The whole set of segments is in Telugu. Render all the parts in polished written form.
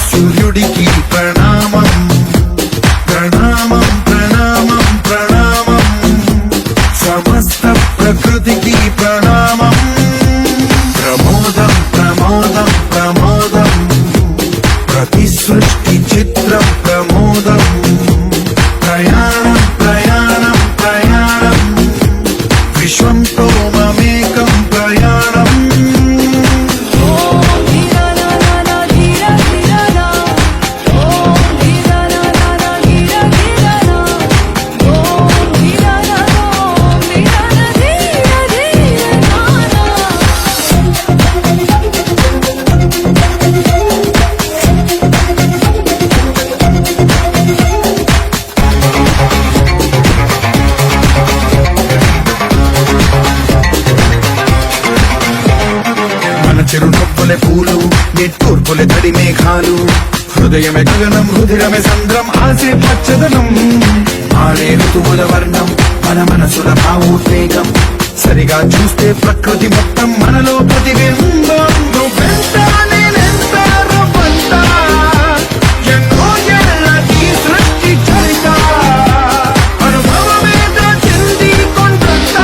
సూర్యుడికి ప్రణామం ప్రణామం ప్రణామం ప్రణామం సమస్త ప్రకృతికి ప్రణామం ప్రమోదం ప్రమోదం ప్రమోదం ప్రతి సృష్టి చిత్రం ప్రమోదం ప్రయాణం ప్రయాణం ప్రయాణం విశ్వంతో మమేకం ప్రయాణం చిరునొప్పులే పూలు నిట్టూర్పులే తడి మేఘాలు హృదయమే గగనం రుధిరమే సంద్రం ఆసే పచ్చదనం ఆరే ఋతువుల వర్ణం మన మనసుల భావోద్వేగం సరిగా చూస్తే ప్రకృతి మొత్తం మనలో ప్రతిబింబం నువ్వెంత నేనెంత రవ్వంత ఎన్నో ఏళ్ల ఈ సృష్టి చరిత అనుభవమేదో చెంది కొండంత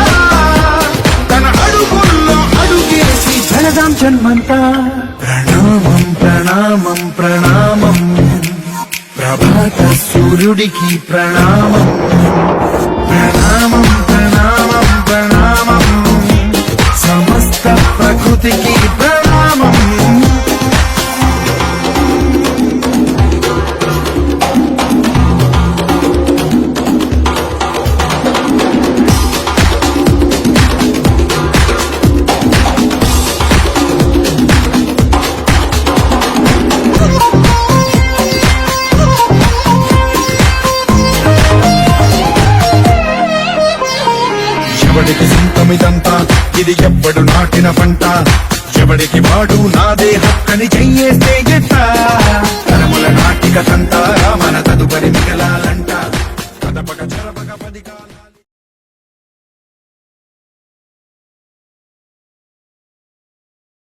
తన అడుగుల్లో అడుగేసి జనదాం జన్మంతా ప్రణామం ప్రణామం ప్రణామం ప్రభాత సూర్యుడికి ప్రణామం ప్రణామం ప్రణామం ప్రణామం సమస్త ప్రకృతికి ప్రణామం ఎవడికి సొంతమిదంతా ఇది ఎవ్వడు నాటిన పంట ఎవడికి వాడు నాదే హక్కని చెయ్యేస్తే ఎట్ట తరముల నాటిక తంతా మన తదుపరి మిగలాలంట కదపక